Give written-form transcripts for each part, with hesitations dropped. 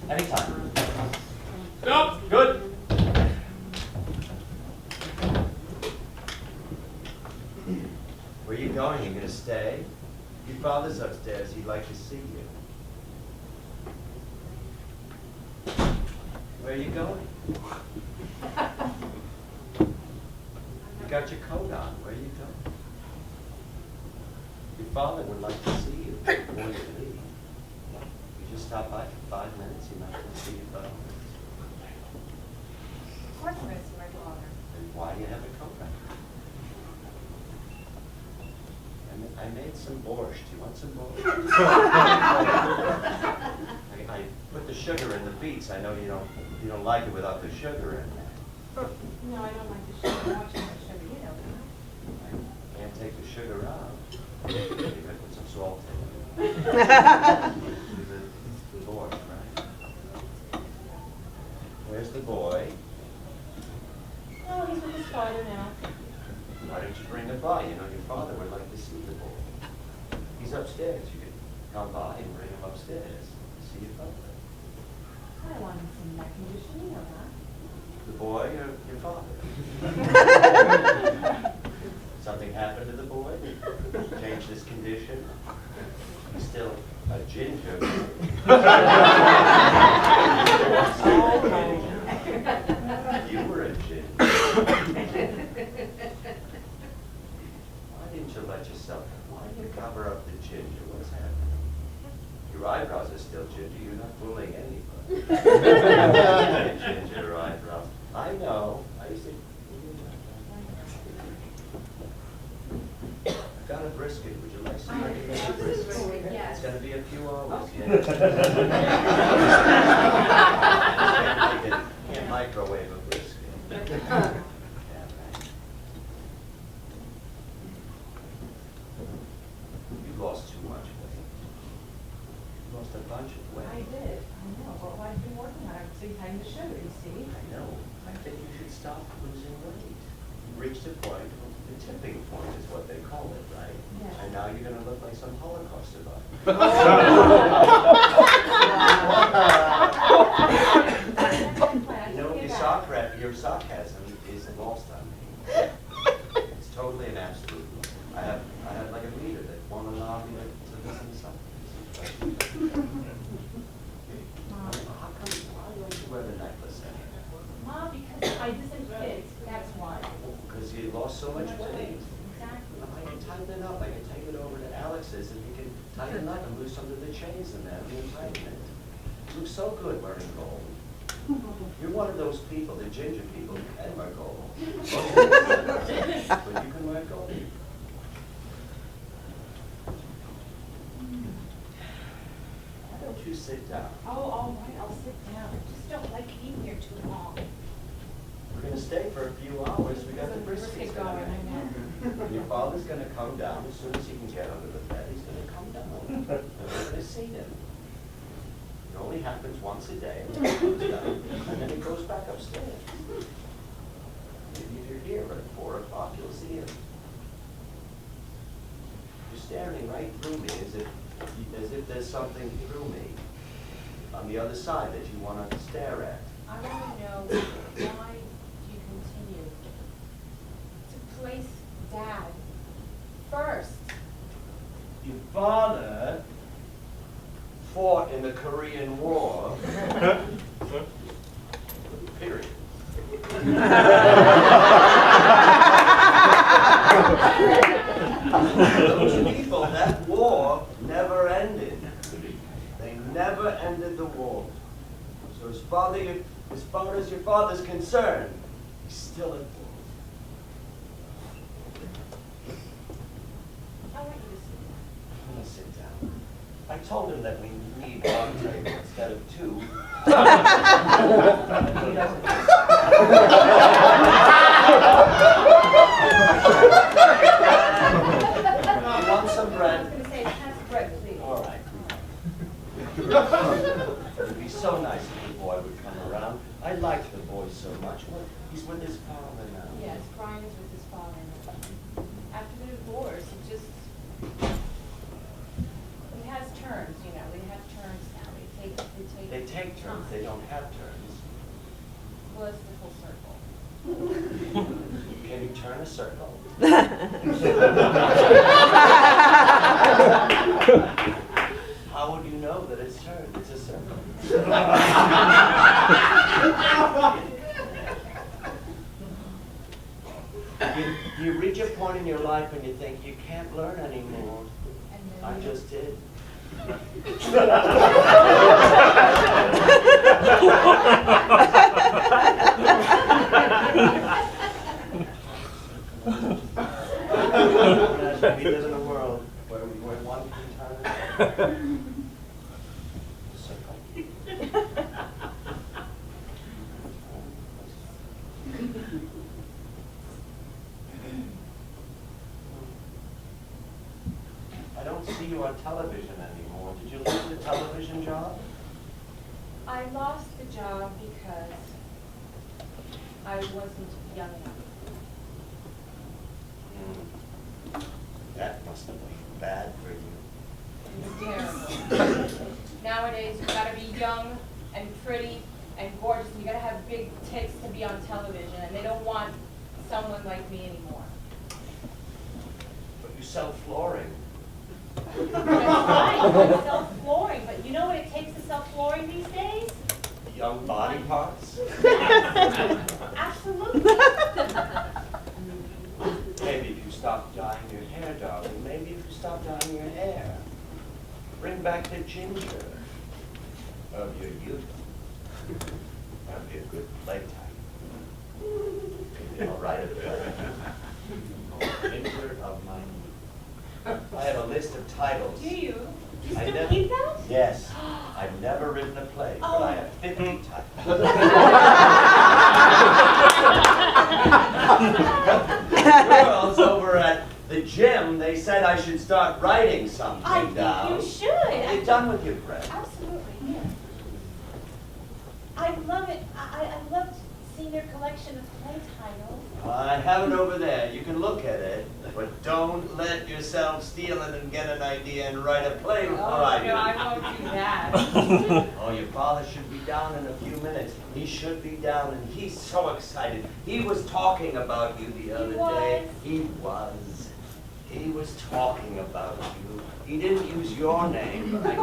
Anytime. Nope. Good. Where are you going? You gonna stay? Your father's upstairs. He'd like to see you. Where are you going? You got your coat on. Where are you going? Your father would like to see you before you leave. You just stop by for 5 minutes. You're not going to see your father. Of course I'm going to see my father. Then why do you have a coat on? I made some borscht. Do you want some borscht? I put the sugar in the beets. I know you don't like it without the sugar in there. No, I don't like the sugar. I want too much sugar. You know that. I can't take the sugar out. You gotta put some salt in it. The borscht, right? Where's the boy? Oh, he's with his father now. Why don't you bring him by? You know your father would like to see the boy. He's upstairs. You could come by and bring him upstairs to see your father. I don't want him to see that condition. You know that. The boy or your father? Something happened to the boy? Changed his condition? He's still a ginger. You were a ginger. Why didn't you let yourself? Why did you cover up the ginger? What's happening? Your eyebrows are still ginger. You're not fooling anybody. Ginger eyebrows. I know. I used to. I've got a brisket. Would you like some brisket? Yes. It's going to be a few hours. Okay. Yeah. Can't microwave a brisket. Yeah, right. You lost too much weight. You lost a bunch of weight. I did. I know. But I've been working on it. So you're having the sugar, you see. I know. I think you should stop losing weight. You reached a point, the tipping point is what they call it, right? Yes. And now you're going to look like some Holocaust survivor. You know, your sarcasm is lost on me. It's totally an absolute. I have like a reader that won't allow me to listen to something. How come? Why don't you wear the necklace anymore? Mom, because I didn't fit. That's why. Because you lost so much weight. Exactly. I can tighten it up. I can take it over to Alex's and he can tighten up and lose some of the chains in there and tighten it. You look so good wearing gold. You're one of those people, the ginger people, who can wear gold. But you can wear gold. Why don't you sit down? Oh, all right. I'll sit down. I just don't like being here too long. We're going to stay for a few hours. We got the briskets going. going. I know. And your father's going to come down as soon as he can get under the bed. He's going to come down. And we're going to see him. It only happens once a day, and then he comes down, and then he goes back upstairs. Maybe if you're here at 4 o'clock, you'll see him. You're staring right through me as if there's something through me on the other side that you want to stare at. I want to know why you continue to place Dad first. Your father fought in the Korean War. Period. Those people, that war never ended. They never ended the war. So as far as your father's concerned, he's still at war. I want you to see I'm gonna sit down. I told him that we need one table instead of two. He doesn't. You want some I bread? was going to say, pass bread, please. All right. It'd be so nice if the boy would come around. I liked the boy so much. Look, he's with his father now. Yes, Brian is with his father. After the divorce, it just, it has turns, you know, they have turns now. They take turns. They don't have turns. Was the full circle. Can you turn a circle? How would you know that it's turned? It's a circle. You reach a point in your life when you think you can't learn anymore. I just did. We live in a world where one can turn a circle. I don't see you on television anymore. Did you lose the television job? I lost the job because I wasn't young enough. That must have been bad for you. It was terrible. Nowadays, you gotta be young and pretty and gorgeous, and you gotta have big tits to be on television, and they don't want someone like me anymore. But you sell flooring. That's right, I sell flooring, but you know what it takes to sell flooring these days? Young body parts? Absolutely. Maybe if you stop dyeing your hair, darling. Maybe if you stop dyeing your hair. Bring back the ginger of your youth. That'd be a good playtime. You'd be all right at that. Ginger of my youth. I have a list of titles. Do you? Do you I still never- keep that? Yes. I've never written a play, but I have 50 titles. Girls over at the gym, they said I should start writing something I think down. you should. What have you done with your bread? Absolutely, yeah. I love it. I loved seeing your collection of play titles. I have it over there. You can look at it, but don't let yourself steal it and get an idea and write a play before I do. No, I won't do that. Oh, your father should be down in a few minutes. He should be down, and he's so excited. He was talking about you the other day. He was. He was talking about you. He didn't use your name, but I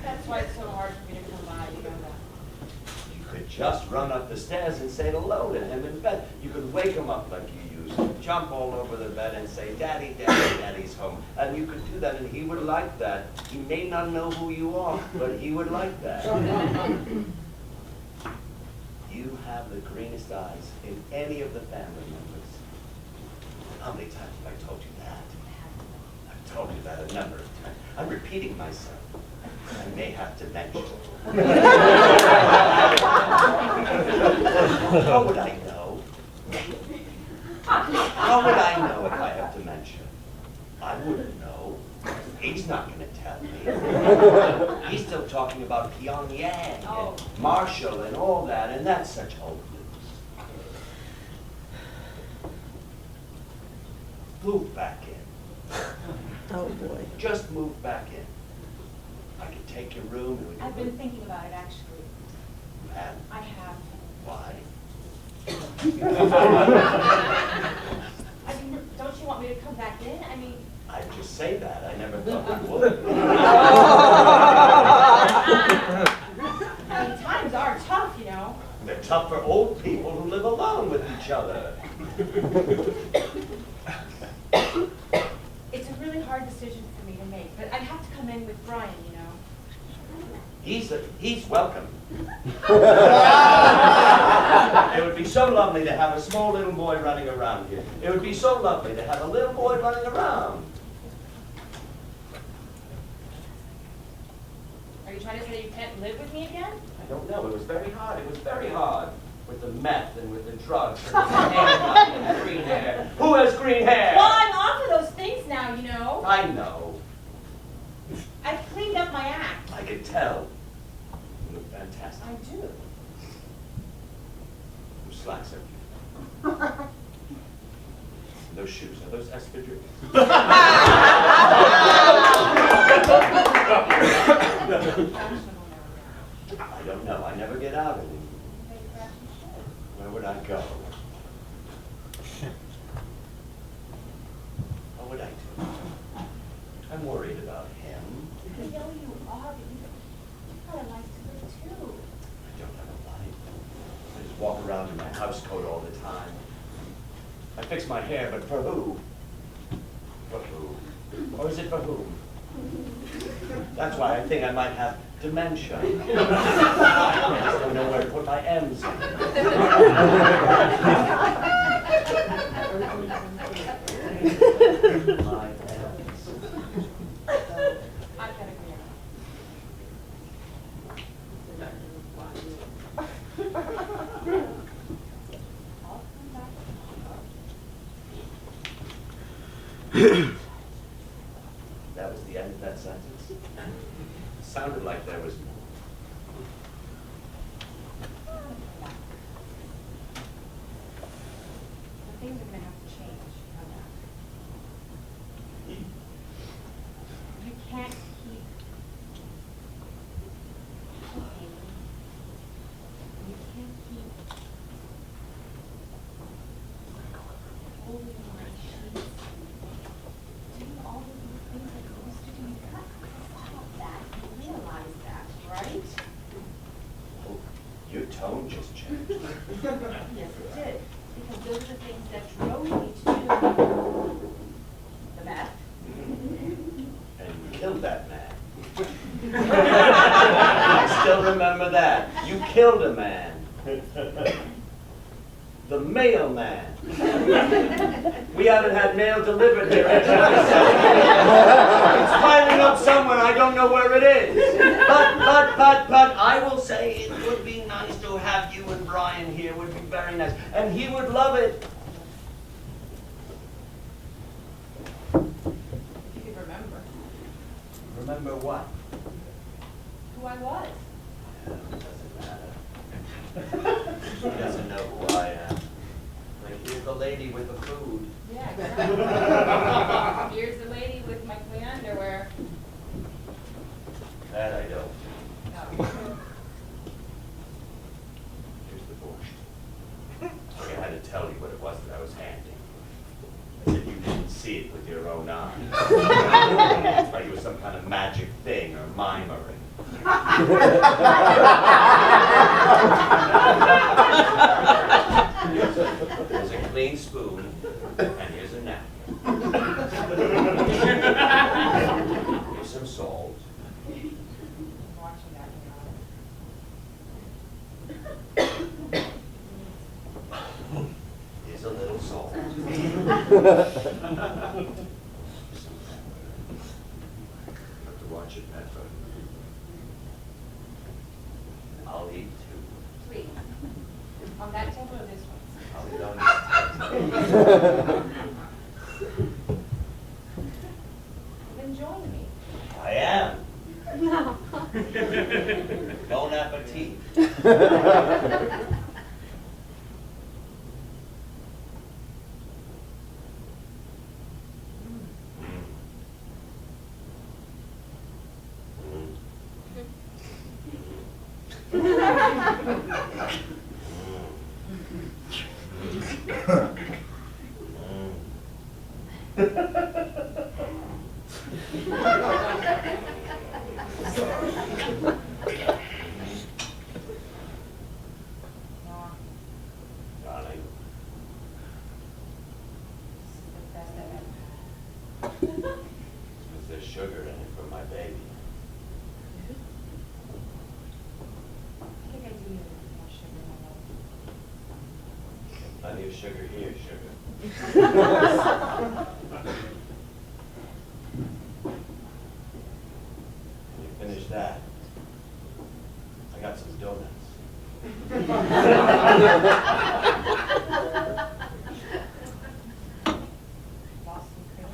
That's why it's so hard for me to come by, you know that. You could just run up the stairs and say hello to him in bed. You could wake him up like you used to. Jump all over the bed and say, Daddy, Daddy, Daddy's home. And you could do that, and he would like that. He may not know who you are, but he would like that. You have the greenest eyes in any of the family members. How many times have I told you that? I've told you that a number of times. I'm repeating myself. I may have dementia. How would I know? How would I know if I have dementia? I wouldn't know. He's not going to tell me. He's still talking about Pyongyang and Marshall and all that, and that's such old news. Move back in. Oh, boy. Just move back in. I could take your room and we could... I've been thinking about it, actually. You have? I have. Why? I mean, don't you want me to come back in? I mean... I'd just say that. I never thought you would. I mean, times are tough, you know. They're tough for old people who live alone with each other. It's a really hard decision for me to make, but I'd have to come in with Brian, you know. He's welcome. It would be so lovely to have a small little boy running around here. It would be so lovely to have a little boy running around. Are you trying to say you can't live with me again? I don't know. It was very hard. It was very hard. With the meth and with the drugs and with the haircut and the green hair. Who has green hair? Well, I'm off of those things now, you know. I know. I've cleaned up my act. I could tell. You look fantastic. I do. Those slacks are beautiful. Those shoes, are those espadrilles? Fashionable now. I don't know. I never get out anymore. Maybe perhaps you should. Where would I go? What would I do? I'm worried about him. I know you are, but you got a life to live too. I don't have a life. I just walk around in my house coat all the time. I fix my hair, but for who? For who? Or is it for whom? That's why I think I might have dementia. I just don't know where to put my M's in. My M's. I gotta go. I'll come back. That was the end of that sentence? Sounded like there was more. The things are gonna have to change. You know that. You can't keep cooking. You can't keep holding my sheets. Doing all of these things that you used to do. You got to stop that. You realize that, right? Oh, your tone just changed. Yes, it did. Because those are the things that drove me to do the meth. And you killed that man. I still remember that. You killed a man. The mailman. We haven't had mail delivered here in 27 years. It's piling up somewhere. I don't know where it is. But I will say it would be nice to have you and Brian here. Would be very nice. And he would love it. If you could remember Remember what? who I was. It doesn't matter. He doesn't know who I am. Like, here's the lady with the food. Yeah, exactly. Here's the lady with my clean underwear. That I don't. No. Here's the borscht. I had to tell you what it was that I was handing. As if you didn't see it with your own eyes. Like it was some kind of magic thing or mimery. There's a clean spoon, and here's a napkin. Here's some salt. I'm watching that now. Here's a little salt. Some pepper. You have to watch your pepper. I'll eat too. Please. On that table or this one? I'll eat on this table. Then join me. I am. Bon appetit. Darling, This is the best I've ever had. because there's sugar in it for my baby. I think I do need a little more sugar in my life. Plenty of sugar here, sugar. When you finish that, I got some donuts. Boston cream.